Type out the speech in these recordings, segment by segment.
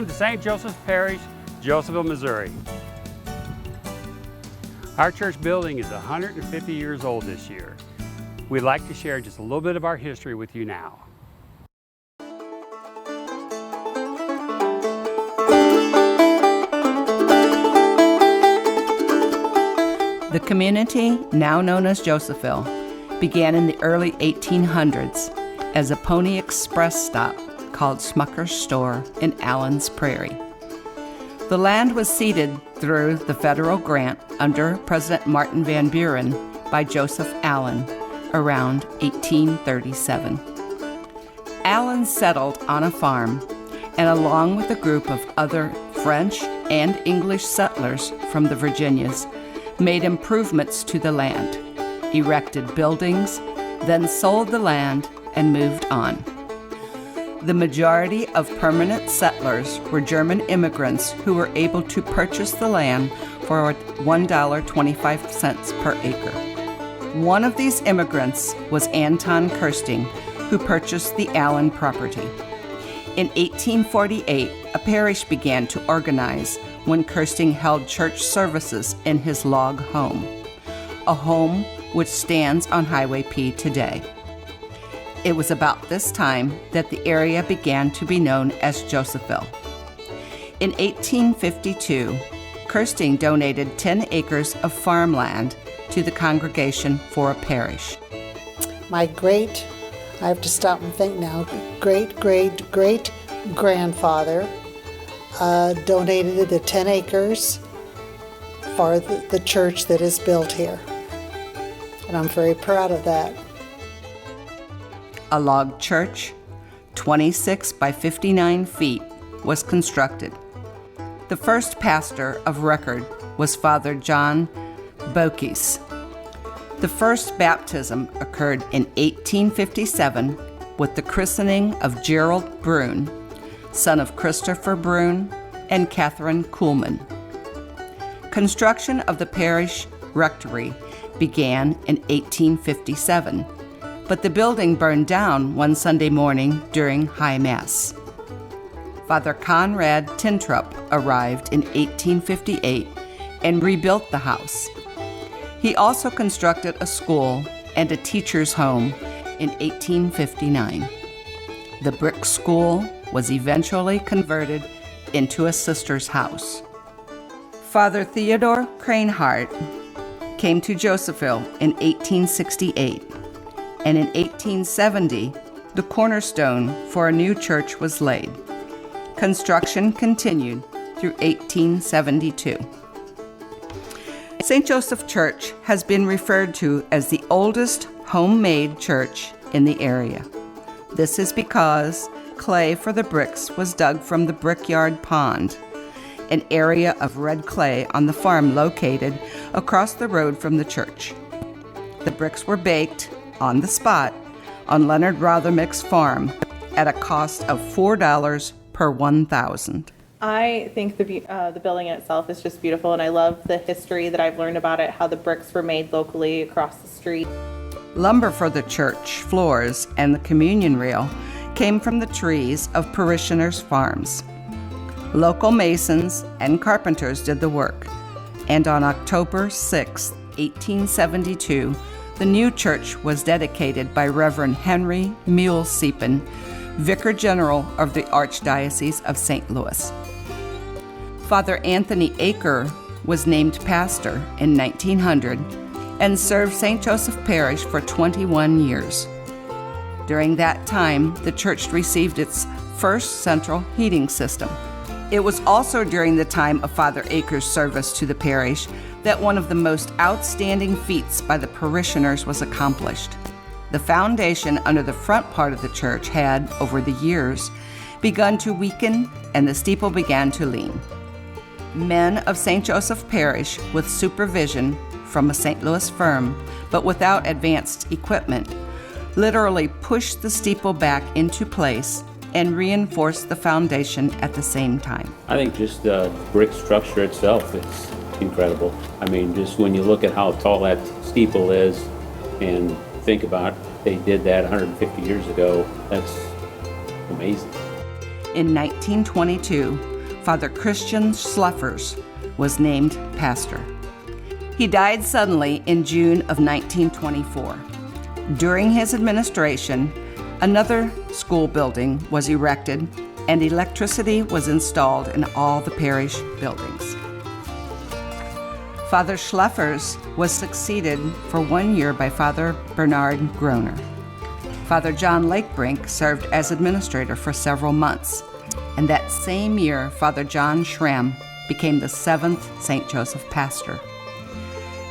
Welcome to St. Joseph's Parish, Josephville, Missouri. Our church building is 150 years old this year. We'd like to share just a little bit of our history with you now. The community, now known as Josephville, began in the early 1800s as a Pony Express stop called Smucker's Store in Allen's Prairie. The land was ceded through the federal grant under President Martin Van Buren by Joseph Allen around 1837. Allen settled on a farm and, along with a group of other French and English settlers from the Virginias, made improvements to the land, erected buildings, then sold the land and moved on. The majority of permanent settlers were German immigrants who were able to purchase the land for $1.25 per acre. One of these immigrants was Anton Kirsting, who purchased the Allen property. In 1848, a parish began to organize when Kirsting held church services in his log home, a home which stands on Highway P today. It was about this time that the area began to be known as Josephville. In 1852, Kirsting donated 10 acres of farmland to the congregation for a parish. I have to stop and think now, great-great-great-grandfather donated the 10 acres for the church that is built here. And I'm very proud of that. A log church, 26 by 59 feet, was constructed. The first pastor of record was Father John Bokes. The first baptism occurred in 1857 with the christening of Gerald Brune, son of Christopher Brune and Catherine Kuhlman. Construction of the parish rectory began in 1857, but the building burned down one Sunday morning during High Mass. Father Conrad Tintrup arrived in 1858 and rebuilt the house. He also constructed a school and a teacher's home in 1859. The brick school was eventually converted into a sister's house. Father Theodore Cranehart came to Josephville in 1868, and in 1870, the cornerstone for a new church was laid. Construction continued through 1872. St. Joseph Church has been referred to as the oldest homemade church in the area. This is because clay for the bricks was dug from the Brickyard Pond, an area of red clay on the farm located across the road from the church. The bricks were baked on the spot on Leonard Rothermick's farm at a cost of $4 per 1,000. I think the building in itself is just beautiful, and I love the history that I've learned about it, how the bricks were made locally across the street. Lumber for the church floors and the communion rail came from the trees of parishioners' farms. Local masons and carpenters did the work, and on October 6, 1872, the new church was dedicated by Reverend Henry Mulesiepen, Vicar General of the Archdiocese of St. Louis. Father Anthony Aker was named pastor in 1900 and served St. Joseph Parish for 21 years. During that time, the church received its first central heating system. It was also during the time of Father Aker's service to the parish that one of the most outstanding feats by the parishioners was accomplished. The foundation under the front part of the church had, over the years, begun to weaken and the steeple began to lean. Men of St. Joseph Parish, with supervision from a St. Louis firm, but without advanced equipment, literally pushed the steeple back into place and reinforced the foundation at the same time. I think just the brick structure itself is incredible. I mean, just when you look at how tall that steeple is and think about they did that 150 years ago, that's amazing. In 1922, Father Christian Schluffers was named pastor. He died suddenly in June of 1924. During his administration, another school building was erected and electricity was installed in all the parish buildings. Father Schluffers was succeeded for 1 year by Father Bernard Groner. Father John Lakebrink served as administrator for several months, and that same year, Father John Schramm became the 7th St. Joseph pastor.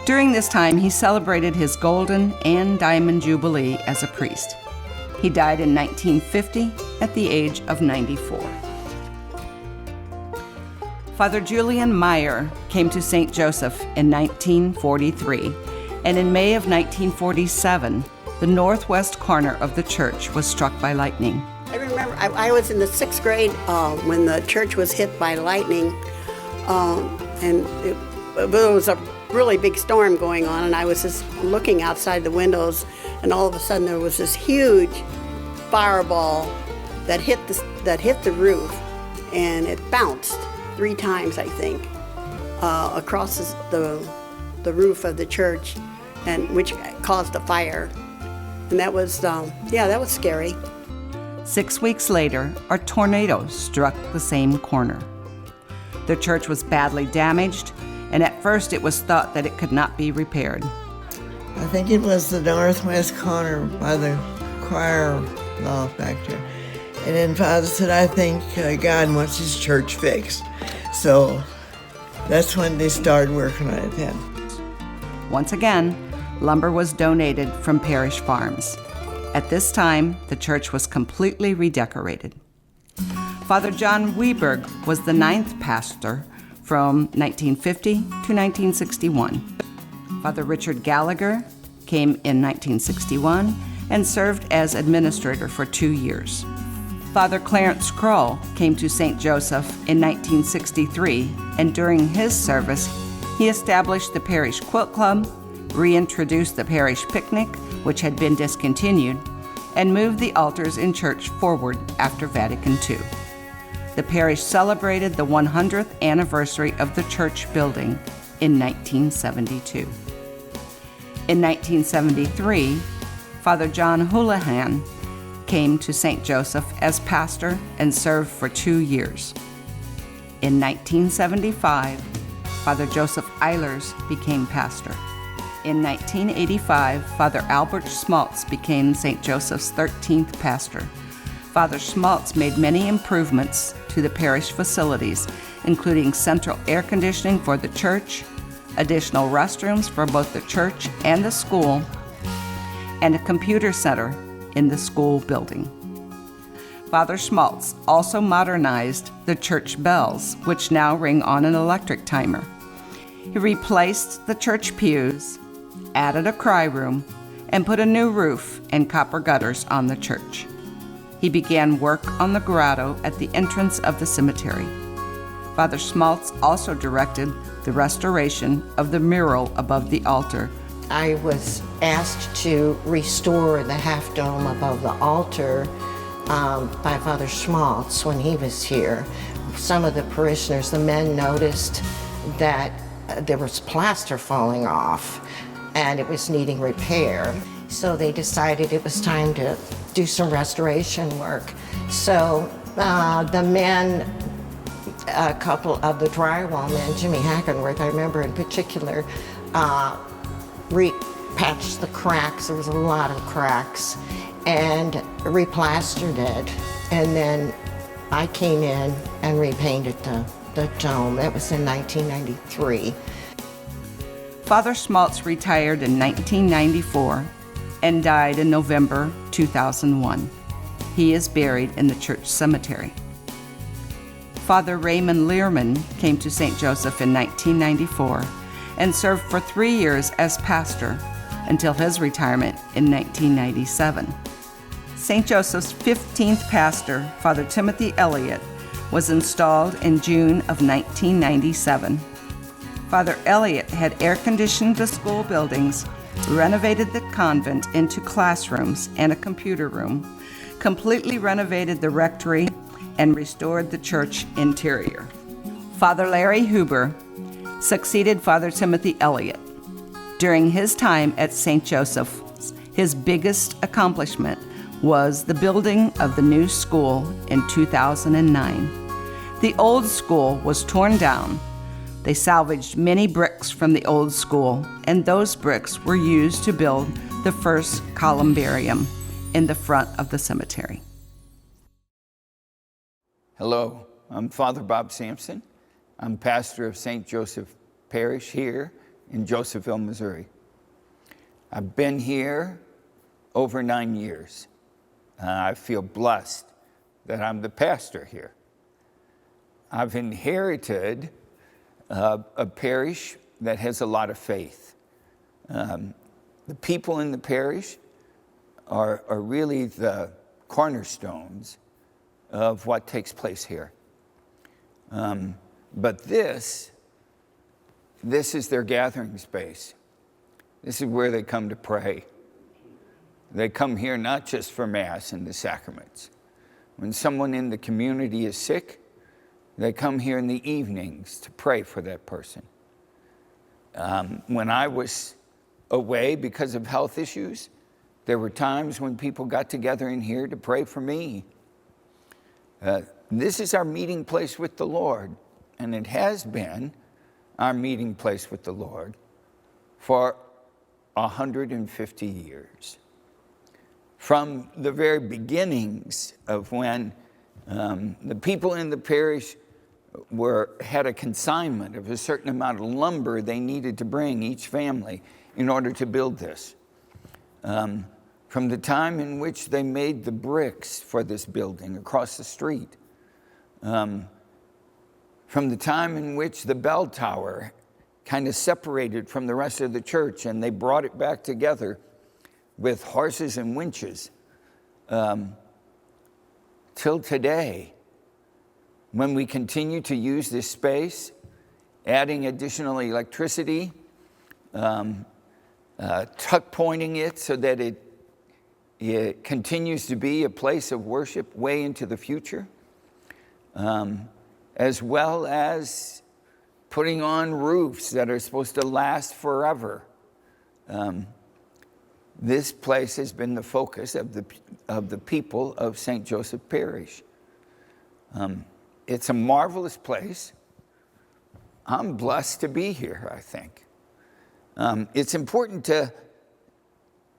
During this time, he celebrated his Golden and Diamond Jubilee as a priest. He died in 1950 at the age of 94. Father Julian Meyer came to St. Joseph in 1943, and in May of 1947, the northwest corner of the church was struck by lightning. I remember I was in the 6th grade when the church was hit by lightning, and it was a really big storm going on, and I was just looking outside the windows, and all of a sudden there was this huge fireball that hit the roof, and it bounced 3 times, I think, across the roof of the church, and which caused a fire. And that was scary. 6 weeks later, a tornado struck the same corner. The church was badly damaged, and at first it was thought that it could not be repaired. I think it was the northwest corner by the choir loft back there. And then Father said, I think God wants his church fixed. So that's when they started working on it then. Once again, lumber was donated from parish farms. At this time, the church was completely redecorated. Father John Wieberg was the 9th pastor from 1950 to 1961. Father Richard Gallagher came in 1961 and served as administrator for 2 years. Father Clarence Kroll came to St. Joseph in 1963, and during his service, he established the parish quilt club, reintroduced the parish picnic, which had been discontinued, and moved the altars in church forward after Vatican II. The parish celebrated the 100th anniversary of the church building in 1972. In 1973, Father John Houlihan came to St. Joseph as pastor and served for 2 years. In 1975, Father Joseph Eilers became pastor. In 1985, Father Albert Schmaltz became St. Joseph's 13th pastor. Father Schmaltz made many improvements to the parish facilities, including central air conditioning for the church, additional restrooms for both the church and the school, and a computer center in the school building. Father Schmaltz also modernized the church bells, which now ring on an electric timer. He replaced the church pews, added a cry room, and put a new roof and copper gutters on the church. He began work on the grotto at the entrance of the cemetery. Father Schmaltz also directed the restoration of the mural above the altar. I was asked to restore the half dome above the altar by Father Schmaltz when he was here. Some of the parishioners, the men, noticed that there was plaster falling off and it was needing repair. So they decided it was time to do some restoration work. So the men, a couple of the drywall men, Jimmy Hackenworth, I remember in particular, repatched the cracks. There was a lot of cracks, and replastered it. And then I came in and repainted the dome. That was in 1993. Father Schmaltz retired in 1994 and died in November 2001. He is buried in the church cemetery. Father Raymond Learman came to St. Joseph in 1994 and served for 3 years as pastor until his retirement in 1997. St. Joseph's 15th pastor, Father Timothy Elliott, was installed in June of 1997. Father Elliott had air-conditioned the school buildings, renovated the convent into classrooms and a computer room, completely renovated the rectory, and restored the church interior. Father Larry Huber succeeded Father Timothy Elliott. During his time at St. Joseph's, his biggest accomplishment was the building of the new school in 2009. The old school was torn down. They salvaged many bricks from the old school, and those bricks were used to build the first columbarium in the front of the cemetery. Hello, I'm Father Bob Sampson. I'm pastor of St. Joseph Parish here in Josephville, Missouri. I've been here over 9 years. I feel blessed that I'm the pastor here. I've inherited a parish that has a lot of faith. The people in the parish are really the cornerstones of what takes place here. But this is their gathering space. This is where they come to pray. They come here not just for Mass and the sacraments. When someone in the community is sick, they come here in the evenings to pray for that person. When I was away because of health issues, there were times when people got together in here to pray for me. This is our meeting place with the Lord, and it has been our meeting place with the Lord for 150 years. From the very beginnings of when the people in the parish had a consignment of a certain amount of lumber they needed to bring each family in order to build this. From the time in which they made the bricks for this building across the street, from the time in which the bell tower kind of separated from the rest of the church and they brought it back together with horses and winches, till today, when we continue to use this space, adding additional electricity, tuck pointing it so that it continues to be a place of worship way into the future, as well as putting on roofs that are supposed to last forever. This place has been the focus of the people of St. Joseph Parish. It's a marvelous place. I'm blessed to be here, I think. It's important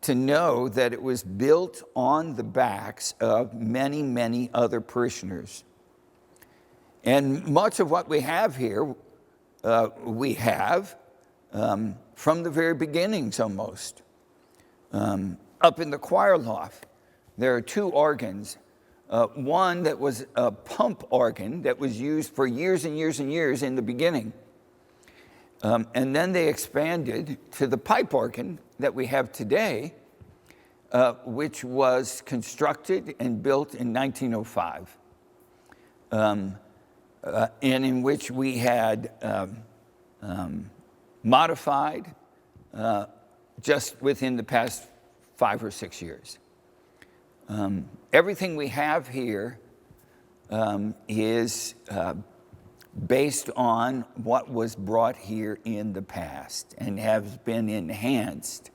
to know that it was built on the backs of many, many other parishioners. And much of what we have here, we have from the very beginnings almost. Up in the choir loft, there are 2 organs. One that was a pump organ that was used for years and years and years in the beginning. And then they expanded to the pipe organ that we have today, which was constructed and built in 1905, and in which we had modified just within the past 5 or 6 years. Everything we have here is based on what was brought here in the past and has been enhanced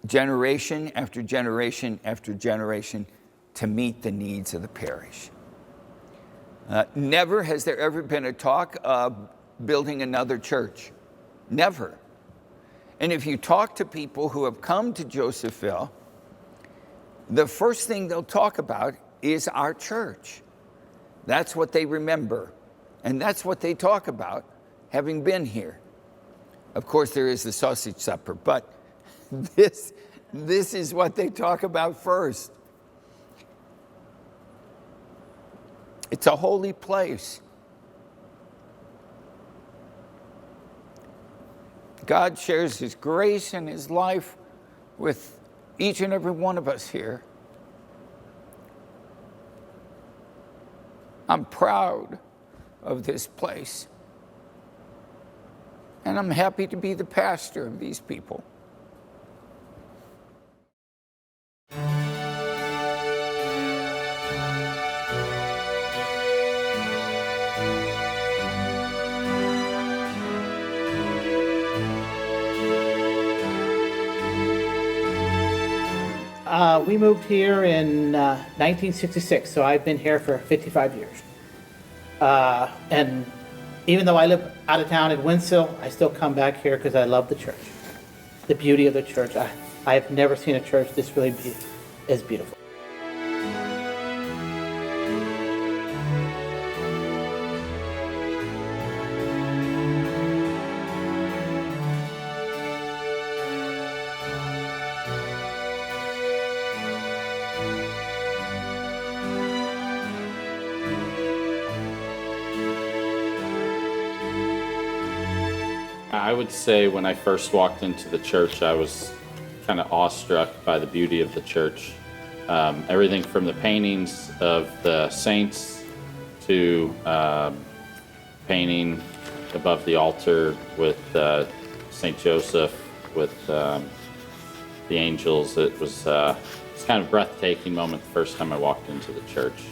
generation after generation after generation to meet the needs of the parish. Never has there ever been a talk of building another church. Never. And if you talk to people who have come to Josephville, the first thing they'll talk about is our church. That's what they remember. And that's what they talk about, having been here. Of course, there is the sausage supper, but this is what they talk about first. It's a holy place. God shares his grace and his life with each and every one of us here. I'm proud of this place. And I'm happy to be the pastor of these people. We moved here in 1966, so I've been here for 55 years. And even though I live out of town in Winslow, I still come back here because I love the church, the beauty of the church. I have never seen a church this really as beautiful. I would say when I first walked into the church, I was kind of awestruck by the beauty of the church. Everything from the paintings of the saints to painting above the altar with St. Joseph, with the angels. It was kind of a breathtaking moment the first time I walked into the church.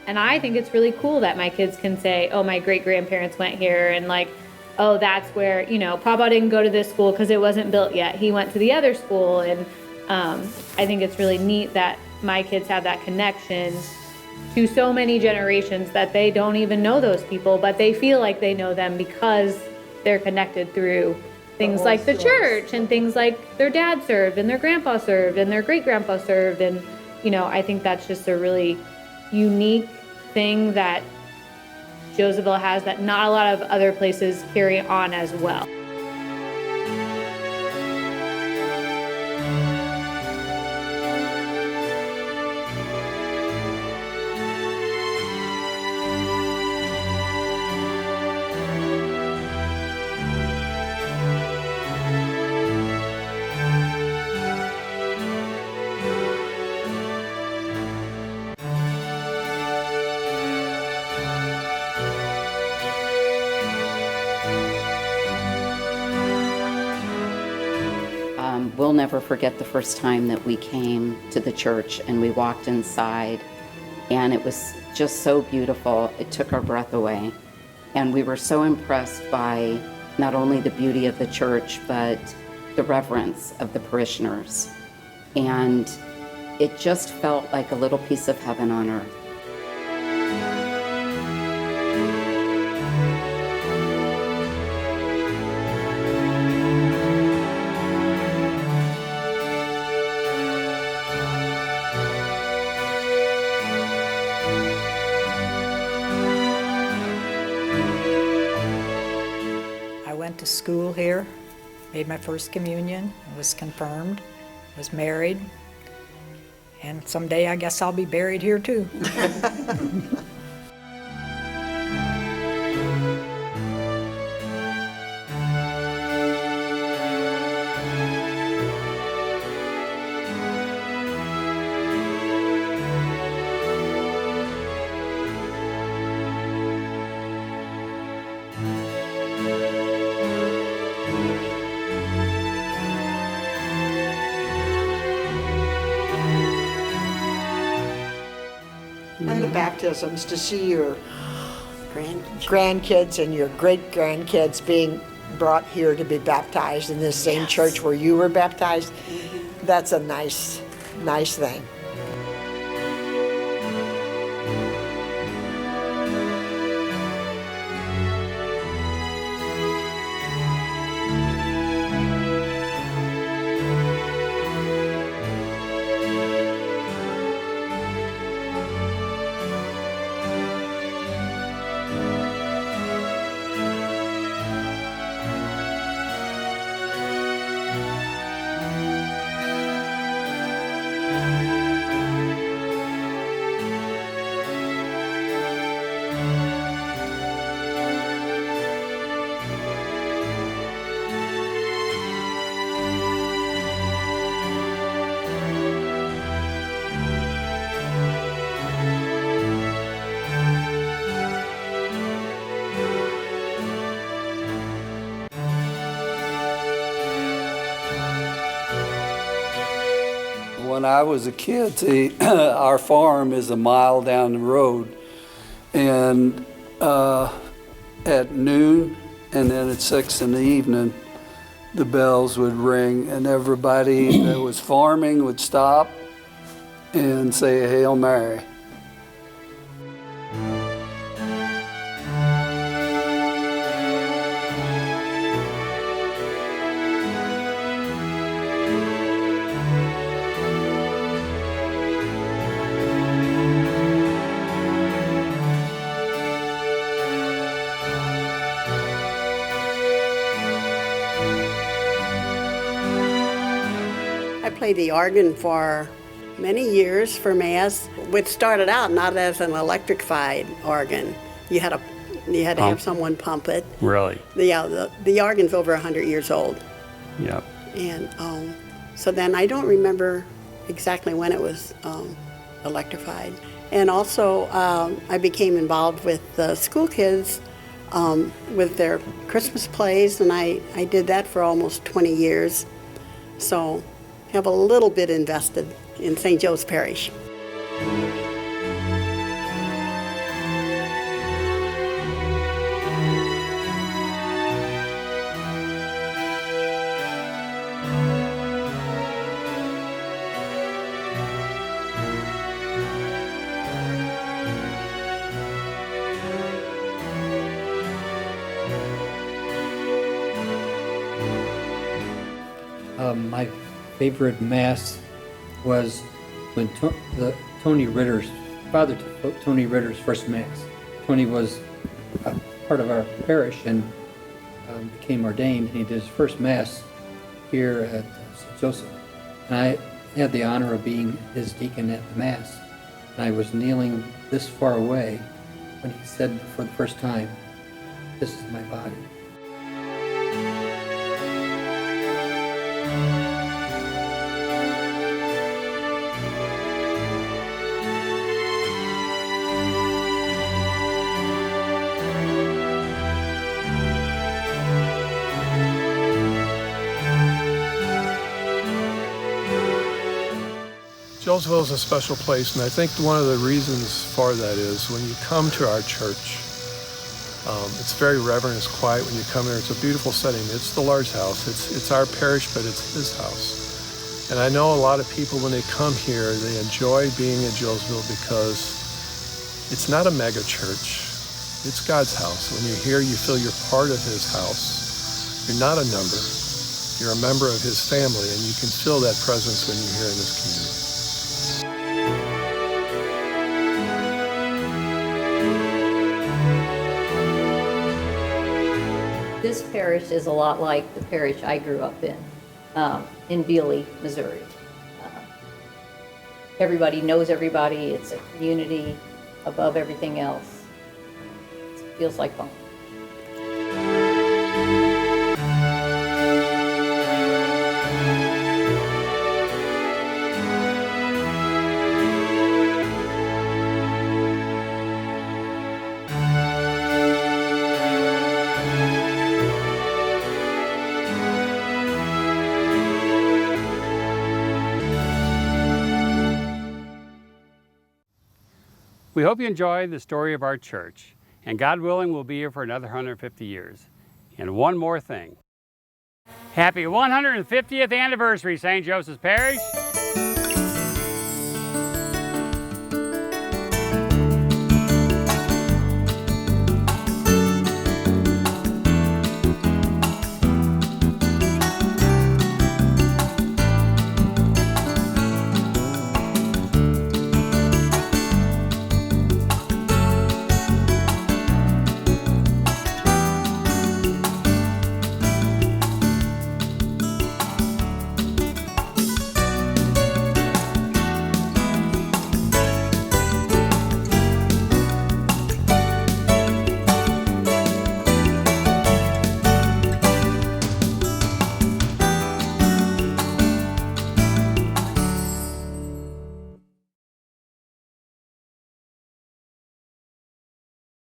And I think it's really cool that my kids can say, oh, my great-grandparents went here, and like, oh, that's where, Papa didn't go to this school because it wasn't built yet. He went to the other school. And I think it's really neat that my kids have that connection to so many generations that they don't even know those people, but they feel like they know them because they're connected through things like the church and things like their dad served and their grandpa served and their great-grandpa served. And, I think that's just a really unique thing that Josephville has that not a lot of other places carry on as well. We'll never forget the first time that we came to the church and we walked inside, and it was just so beautiful. It took our breath away. And we were so impressed by not only the beauty of the church, but the reverence of the parishioners. And it just felt like a little piece of heaven on earth. To school here, made my first communion, was confirmed, was married, and someday I guess I'll be buried here too. And the baptisms, to see your grandkids and your great-grandkids being brought here to be baptized in this same church where you were baptized, that's a nice thing. when I was a kid, see, our farm is a mile down the road. And at noon and then at 6 in the evening, the bells would ring and everybody that was farming would stop and say a Hail Mary. I played the organ for many years for Mass. It started out not as an electrified organ. You had to have someone pump it. Really? Yeah, the organ's over 100 years old. Yep. And so then I don't remember exactly when it was electrified. And also I became involved with the school kids with their Christmas plays, and I did that for almost 20 years. So I have a little bit invested in St. Joe's Parish. My favorite Mass was when Tony Ritter's first Mass. Tony was a part of our parish and became ordained, and he did his first Mass here at St. Joseph. And I had the honor of being his deacon at the Mass. And I was kneeling this far away when he said for the first time, "This is my body." Josephville is a special place, and I think one of the reasons for that is when you come to our church, it's very reverent, it's quiet when you come here. It's a beautiful setting. It's the Lord's house. It's our parish, but it's His house. And I know a lot of people, when they come here, they enjoy being in Josephville because it's not a mega church. It's God's house. When you're here, you feel you're part of His house. You're not a number. You're a member of His family, and you can feel that presence when you're here in this community. This parish is a lot like the parish I grew up in Bealey, Missouri. Everybody knows everybody. It's a community above everything else. It feels like home. We hope you enjoyed the story of our church, and God willing, we'll be here for another 150 years. And one more thing. Happy 150th anniversary, St. Joseph's Parish.